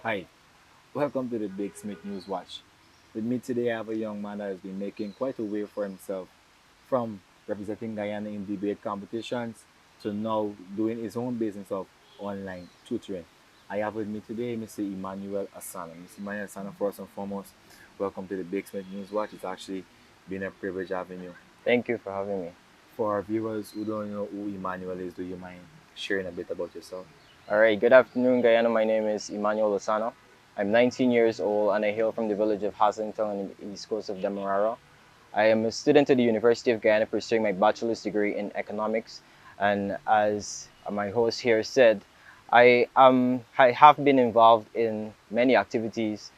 Hi, welcome to the Big Smith News Watch. With me today, I have a young man that has been making quite a way for himself, from representing Guyana in debate competitions to now doing his own business of online tutoring. I have with me today Mr. Emmanuel Assanah. Mr. Emmanuel Assanah, first and foremost, welcome to the Big Smith News Watch. It's actually been a privilege having you. Thank you for having me. For our viewers who don't know who Emmanuel is, do you mind sharing a bit about yourself? All right, good afternoon, Guyana. My name is Emmanuel Assanah. I'm 19 years old and I hail from the village of Haslington on the east coast of Demerara. I am a student at the University of Guyana pursuing my bachelor's degree in economics. And as my host here said, I have been involved in many activities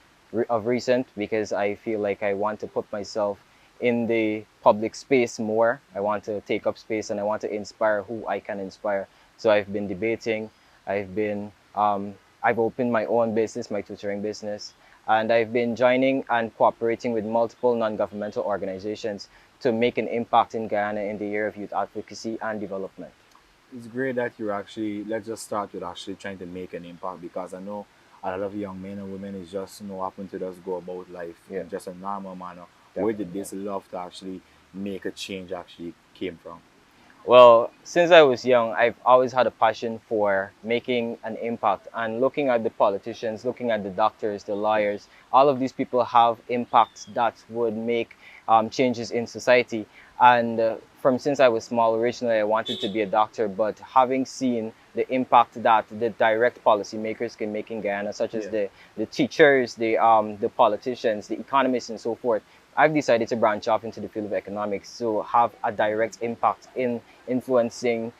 of recent because I feel like I want to put myself in the public space more. I want to take up space and I want to inspire who I can inspire. So I've been debating. I've been I've opened my own business, my tutoring business, and I've been joining and cooperating with multiple non-governmental organizations to make an impact in Guyana in the area of youth advocacy and development. It's great that you're actually, let's just start with actually trying to make an impact, because I know a lot of young men and women is just, happen to just go about life Yeah, in just a normal manner. Where did definitely. this love to actually make a change actually came from? Well, since I was young, I've always had a passion for making an impact and looking at the politicians, looking at the doctors, the lawyers. All of these people have impacts that would make changes in society. And from since I was small, originally I wanted to be a doctor, but having seen the impact that the direct policymakers can make in Guyana, such as Yeah, the teachers, the politicians, the economists, and so forth, I've decided to branch off into the field of economics to have a direct impact in influencing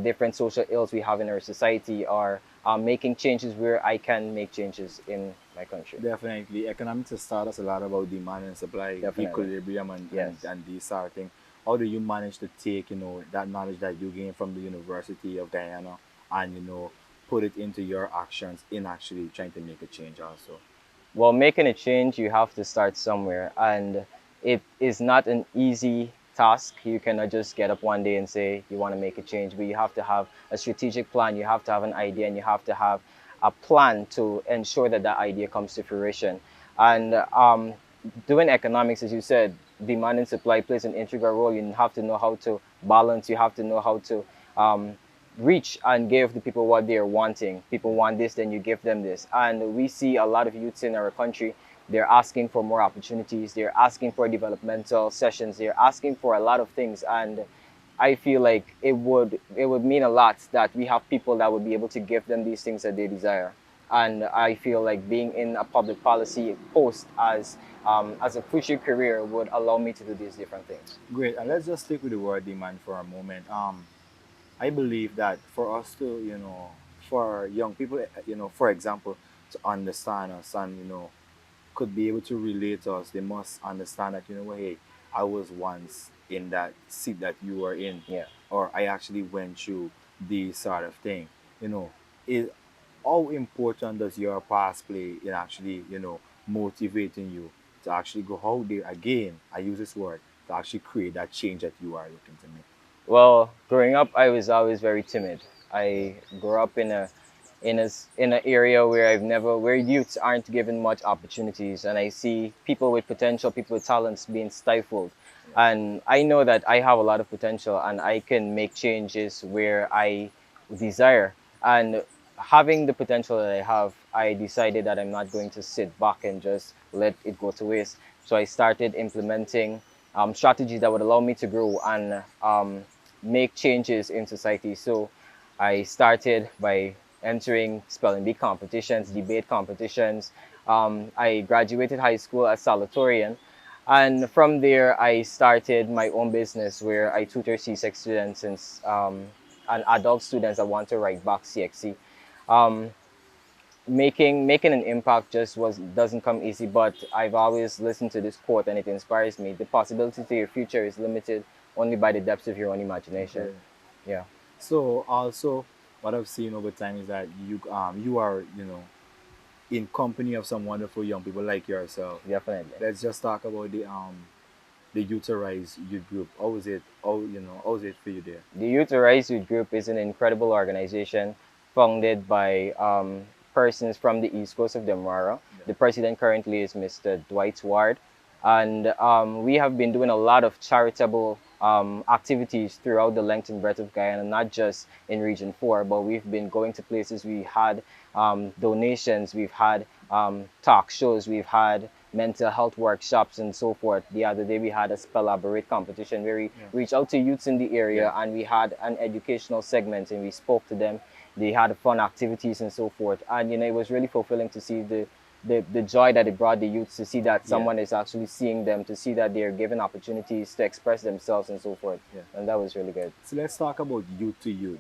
different social ills we have in our society, or making changes where I can make changes in my country. definitely. Economics has taught us a lot about demand and supply, Definitely. equilibrium, and, and, Yes. and these sort of things. How do you manage to take, that knowledge that you gain from the University of Guyana and, put it into your actions in actually trying to make a change also? Well, making a change, you have to start somewhere, and it is not an easy task. You cannot just get up one day and say you want to make a change, but you have to have a strategic plan. You have to have an idea, and you have to have a plan to ensure that that idea comes to fruition. And doing economics, as you said, demand and supply plays an integral role. You have to know how to balance. You have to know how to reach and give the people what they're wanting. People want this, then you give them this. And we see a lot of youths in our country. They're asking for more opportunities. They're asking for developmental sessions. They're asking for a lot of things. And I feel like it would mean a lot that we have people that would be able to give them these things that they desire. And I feel like being in a public policy post as a future career would allow me to do these different things. Great. And let's just stick with the word demand for a moment. I believe that for us to, for young people, for example, to understand us and, could be able to relate to us, they must understand that, hey, I was once in that seat that you were in, Yeah. or I actually went through this sort of thing. You know, is how important does your past play in actually, motivating you to actually go out there again? I use this word to actually create that change that you are looking to make. Well, growing up, I was always very timid. I grew up in an area where where youths aren't given much opportunities, and I see people with potential, people with talents being stifled. And I know that I have a lot of potential, and I can make changes where I desire. And having the potential that I have, I decided that I'm not going to sit back and just let it go to waste. So I started implementing strategies that would allow me to grow and make changes in society. So I started by entering spelling bee competitions, debate competitions. I graduated high school as salutatorian. And from there, I started my own business where I tutor C6 students and adult students that want to write back CXC. Um, making an impact just was doesn't come easy, but I've always listened to this quote and it inspires me. The possibility to your future is limited only by the depths of your own imagination. Okay. Yeah, So also, what I've seen over time is that you are, in company of some wonderful young people like yourself. definitely. Let's just talk about the Utilize Youth Group. How is it? How is it for you there? The Youth Arise Youth Group is an incredible organization founded by persons from the East Coast of Demerara. Yeah. The president currently is Mr. Dwight Ward, and we have been doing a lot of charitable activities throughout the length and breadth of Guyana, not just in Region 4, but we've been going to places. We had donations, we've had talk shows, we've had mental health workshops and so forth. The other day we had a Spell competition where we Yeah. reached out to youths in the area, Yeah. and we had an educational segment and we spoke to them. They had fun activities and so forth. And it was really fulfilling to see the joy that it brought the youths, to see that Yeah. someone is actually seeing them, to see that they're given opportunities to express themselves and so forth. Yeah. And that was really good. So let's talk about youth to youth.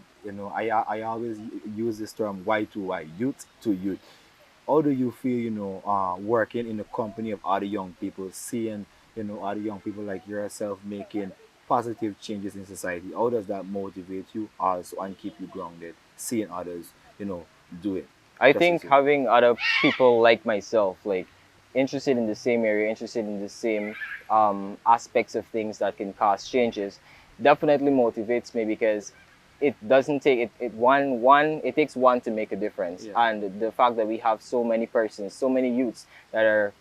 I always use this term Y to Y, youth to youth. How do you feel, working in the company of other young people, seeing, other young people like yourself making positive changes in society? How does that motivate you also and keep you grounded, seeing others, do it I just as think you? having other people like myself, like interested in the same area, interested in the same aspects of things that can cause changes, definitely motivates me, because it doesn't take it takes one to make a difference. Yeah. And the fact that we have so many persons, so many youths that are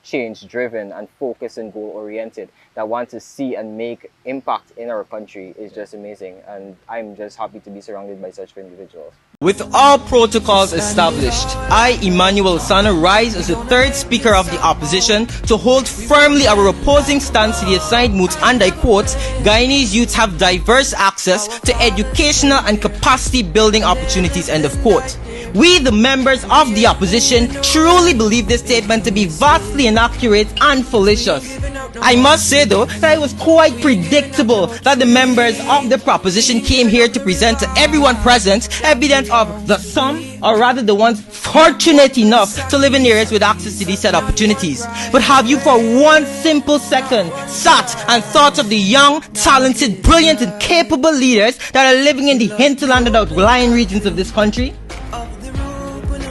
change driven and focused and goal oriented, that want to see and make impact in our country, is just amazing. And I'm just happy to be surrounded by such individuals. With all protocols established, I, Emmanuel Assanah, rise as the third Speaker of the Opposition to hold firmly our opposing stance to the assigned moods, and I quote, Guyanese youths have diverse access to educational and capacity building opportunities, end of quote. We, the members of the opposition, truly believe this statement to be vastly inaccurate and fallacious. I must say though that it was quite predictable that the members of the proposition came here to present to everyone present evidence of the some, or rather the ones fortunate enough to live in areas with access to these said opportunities. But have you for one simple second sat and thought of the young, talented, brilliant and capable leaders that are living in the hinterland and outlying regions of this country?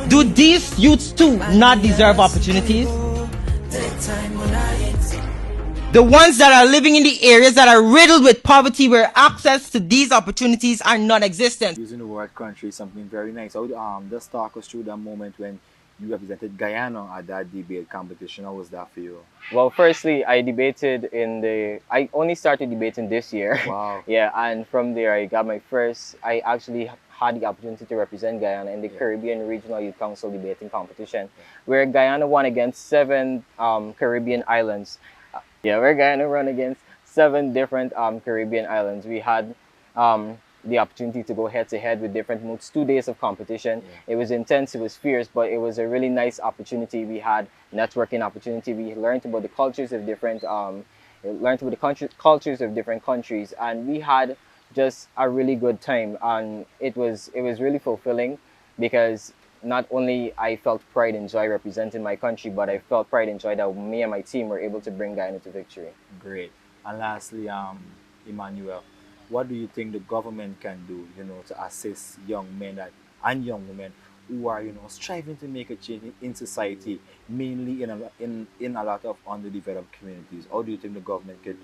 Do these youths too not deserve opportunities? The ones that are living in the areas that are riddled with poverty, where access to these opportunities are non-existent. Using the word country is something very nice. I would just talk us through that moment when you represented Guyana at that debate competition. How was that for you? Well, firstly, I only started debating this year. Wow. Yeah, and from there I actually had the opportunity to represent Guyana in the Caribbean Regional Youth Council debating competition, where Guyana won against 7 Caribbean islands. Where Guyana won against 7 different Caribbean islands. We had the opportunity to go head to head with different moods. 2 days of competition. It was intense, it was fierce, but it was a really nice opportunity. We had networking opportunity. We learned about the cultures of different cultures of different countries, and we had just a really good time. And it was really fulfilling, because not only I felt pride and joy representing my country, but I felt pride and joy that me and my team were able to bring Guyana to victory. Great. And lastly, Emmanuel, what do you think the government can do, to assist young men and young women who are, striving to make a change in society, mainly in a lot of underdeveloped communities? How do you think the government could,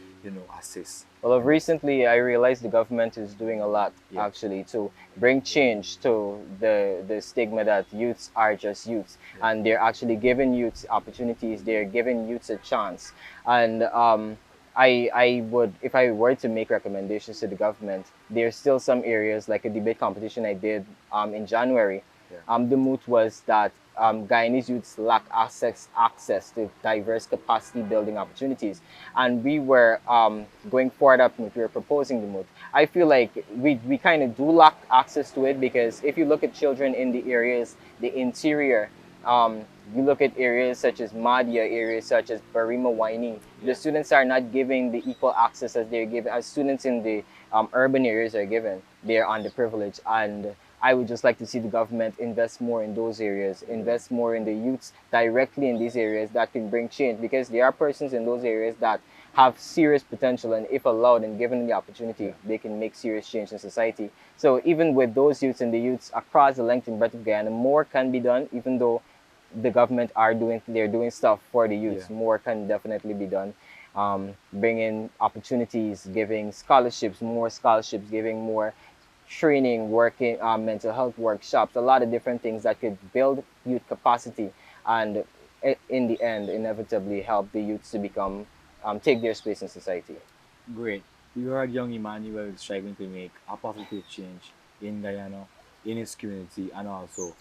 assist? Well, recently I realized the government is doing a lot actually to bring change to the stigma that youths are just youths, and they're actually giving youths opportunities. They're giving youths a chance, and I would, if I were to make recommendations to the government, there's still some areas, like a debate competition I did in January. The moot was that Guyanese youths lack access to diverse capacity building opportunities, and we were going forward up moot. We were proposing the moot. I feel like we kind of do lack access to it, because if you look at children in the areas, the interior, you look at areas such as Madia, areas such as Barima Waini, the students are not given the equal access as they're given as students in the urban areas are given. They're underprivileged, and I would just like to see the government invest more in those areas, invest more in the youths directly in these areas that can bring change, because there are persons in those areas that have serious potential, and if allowed and given the opportunity, they can make serious change in society. So even with those youths and the youths across the length and breadth of Guyana, more can be done. Even though the government they're doing stuff for the youths, more can definitely be done. Bringing opportunities, giving scholarships, more scholarships, giving more training, working, mental health workshops, a lot of different things that could build youth capacity and in the end inevitably help the youths to become take their space in society. Great. You heard young Emmanuel is striving to make a positive change in Guyana, in his community, and also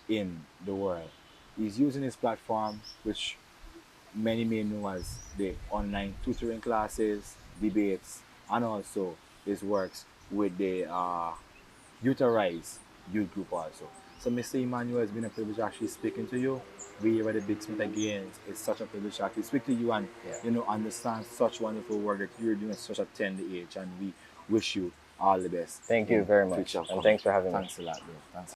in the world. He's using his platform, which many may know as the online tutoring classes, debates, and also his works with the Utilize youth group also. So Mr. Emmanuel, it's been a privilege actually speaking to you. We here at the Big Smith again. It's such a privilege to actually speak to you and Yeah. understand such wonderful work that you're doing at such a tender age, and we wish you all the best Thank you in very much, future and coming. thanks for having me. Thanks a lot, bro. Thanks.